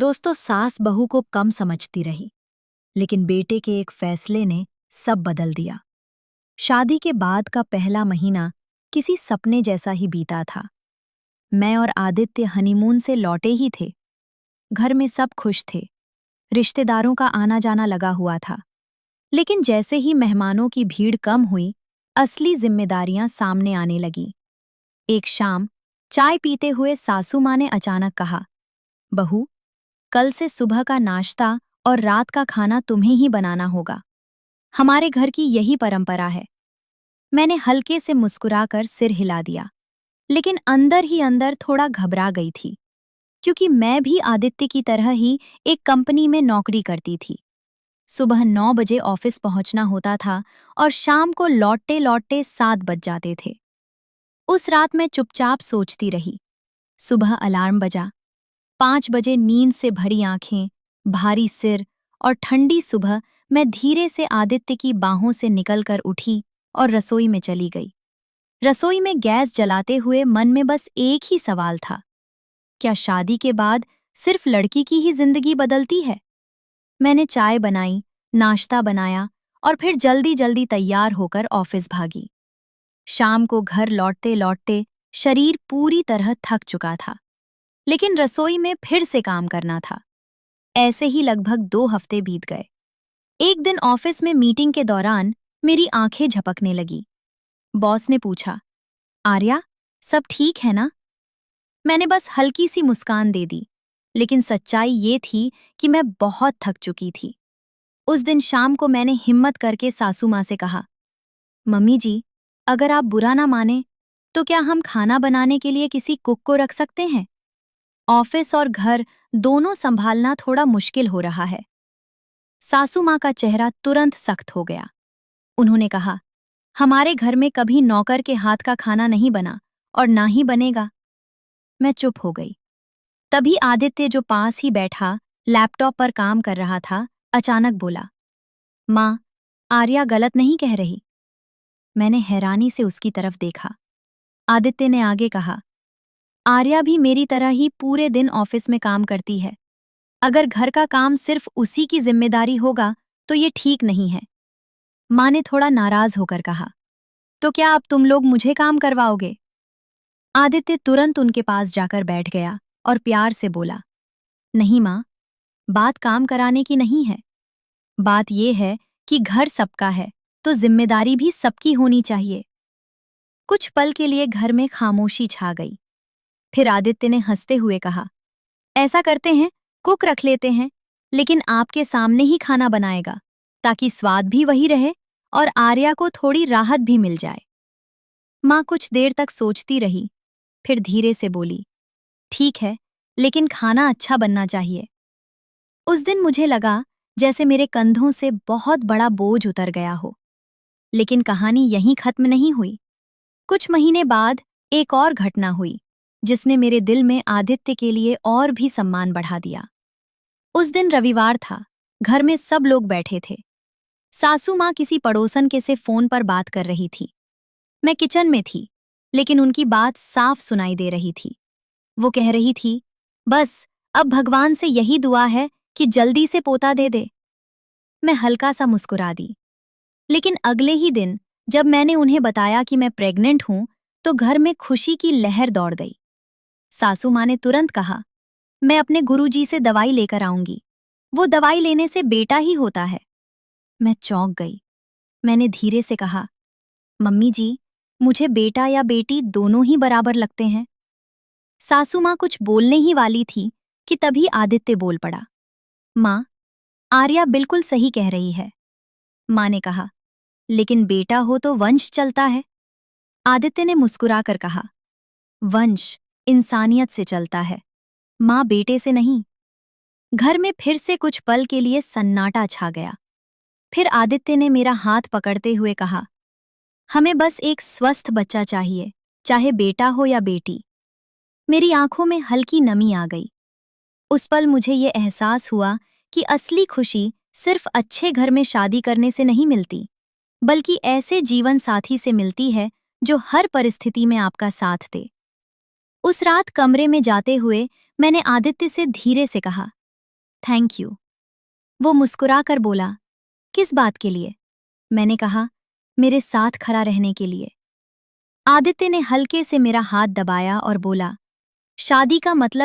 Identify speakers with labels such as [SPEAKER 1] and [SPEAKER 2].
[SPEAKER 1] दोस्तों, सास बहू को कम समझती रही, लेकिन बेटे के एक फैसले ने सब बदल दिया। शादी के बाद का पहला महीना किसी सपने जैसा ही बीता था। मैं और आदित्य हनीमून से लौटे ही थे। घर में सब खुश थे। रिश्तेदारों का आना जाना लगा हुआ था। लेकिन जैसे ही मेहमानों की भीड़ कम हुई, असली जिम्मेदारियां सामने आने लगीं। एक शाम चाय पीते हुए सासू माँ ने अचानक कहा, बहू, कल से सुबह का नाश्ता और रात का खाना तुम्हें ही बनाना होगा। हमारे घर की यही परंपरा है। मैंने हल्के से मुस्कुराकर सिर हिला दिया, लेकिन अंदर ही अंदर थोड़ा घबरा गई थी, क्योंकि मैं भी आदित्य की तरह ही एक कंपनी में नौकरी करती थी। सुबह 9 बजे ऑफिस पहुंचना होता था और शाम को लौटते लौटते 7 बज जाते थे। उस रात मैं चुपचाप सोचती रही। सुबह अलार्म बजा। 5 बजे नींद से भरी आंखें, भारी सिर और ठंडी सुबह मैं धीरे से आदित्य की बाहों से निकलकर उठी और रसोई में चली गई। रसोई में गैस जलाते हुए मन में बस एक ही सवाल था, क्या शादी के बाद सिर्फ लड़की की ही जिंदगी बदलती है? मैंने चाय बनाई, नाश्ता बनाया और फिर जल्दी जल्दी तैयार होकर ऑफिस भागी। शाम को घर लौटते लौटते शरीर पूरी तरह थक चुका था, लेकिन रसोई में फिर से काम करना था। ऐसे ही लगभग 2 हफ्ते बीत गए। एक दिन ऑफिस में मीटिंग के दौरान मेरी आंखें झपकने लगी। बॉस ने पूछा, आर्या, सब ठीक है ना? मैंने बस हल्की सी मुस्कान दे दी, लेकिन सच्चाई ये थी कि मैं बहुत थक चुकी थी। उस दिन शाम को मैंने हिम्मत करके सासू माँ से कहा, मम्मी जी, अगर आप बुरा ना माने, तो क्या हम खाना बनाने के लिए किसी कुक को रख सकते हैं? ऑफिस और घर दोनों संभालना थोड़ा मुश्किल हो रहा है। सासू माँ का चेहरा तुरंत सख्त हो गया। उन्होंने कहा, हमारे घर में कभी नौकर के हाथ का खाना नहीं बना और ना ही बनेगा। मैं चुप हो गई। तभी आदित्य, जो पास ही बैठा लैपटॉप पर काम कर रहा था, अचानक बोला, माँ, आर्या गलत नहीं कह रही। मैंने हैरानी से उसकी तरफ देखा। आदित्य ने आगे कहा, आर्या भी मेरी तरह ही पूरे दिन ऑफिस में काम करती है। अगर घर का काम सिर्फ उसी की जिम्मेदारी होगा तो ये ठीक नहीं है। माँ ने थोड़ा नाराज होकर कहा, तो क्या अब तुम लोग मुझे काम करवाओगे? आदित्य तुरंत उनके पास जाकर बैठ गया और प्यार से बोला, नहीं माँ, बात काम कराने की नहीं है। बात ये है कि घर सबका है, तो जिम्मेदारी भी सबकी होनी चाहिए। कुछ पल के लिए घर में खामोशी छा गई। फिर आदित्य ने हंसते हुए कहा, ऐसा करते हैं, कुक रख लेते हैं, लेकिन आपके सामने ही खाना बनाएगा, ताकि स्वाद भी वही रहे और आर्या को थोड़ी राहत भी मिल जाए। माँ कुछ देर तक सोचती रही, फिर धीरे से बोली, ठीक है, लेकिन खाना अच्छा बनना चाहिए। उस दिन मुझे लगा जैसे मेरे कंधों से बहुत बड़ा बोझ उतर गया हो। लेकिन कहानी यहीं खत्म नहीं हुई। कुछ महीने बाद एक और घटना हुई, जिसने मेरे दिल में आदित्य के लिए और भी सम्मान बढ़ा दिया। उस दिन रविवार था। घर में सब लोग बैठे थे। सासू माँ किसी पड़ोसन के से फोन पर बात कर रही थी। मैं किचन में थी, लेकिन उनकी बात साफ सुनाई दे रही थी। वो कह रही थी, बस अब भगवान से यही दुआ है कि जल्दी से पोता दे दे। मैं हल्का सा मुस्कुरा दी। लेकिन अगले ही दिन जब मैंने उन्हें बताया कि मैं प्रेग्नेंट हूं, तो घर में खुशी की लहर दौड़ गई। सासू माँ ने तुरंत कहा, मैं अपने गुरुजी से दवाई लेकर आऊंगी। वो दवाई लेने से बेटा ही होता है। मैं चौंक गई। मैंने धीरे से कहा, मम्मी जी, मुझे बेटा या बेटी दोनों ही बराबर लगते हैं। सासू माँ कुछ बोलने ही वाली थी कि तभी आदित्य बोल पड़ा, माँ, आर्या बिल्कुल सही कह रही है। माँ ने कहा, लेकिन बेटा हो तो वंश चलता है। आदित्य ने मुस्कुराकर कहा, वंश इंसानियत से चलता है, माँ बेटे से नहीं। घर में फिर से कुछ पल के लिए सन्नाटा छा गया। फिर आदित्य ने मेरा हाथ पकड़ते हुए कहा, हमें बस एक स्वस्थ बच्चा चाहिए, चाहे बेटा हो या बेटी। मेरी आंखों में हल्की नमी आ गई। उस पल मुझे ये एहसास हुआ कि असली खुशी सिर्फ अच्छे घर में शादी करने से नहीं मिलती, बल्कि ऐसे जीवन साथी से मिलती है जो हर परिस्थिति में आपका साथ दे। उस रात कमरे में जाते हुए मैंने आदित्य से धीरे से कहा, थैंक यू। वो मुस्कुराकर बोला, किस बात के लिए? मैंने कहा, मेरे साथ खड़ा रहने के लिए। आदित्य ने हल्के से मेरा हाथ दबाया और बोला, शादी का मतलब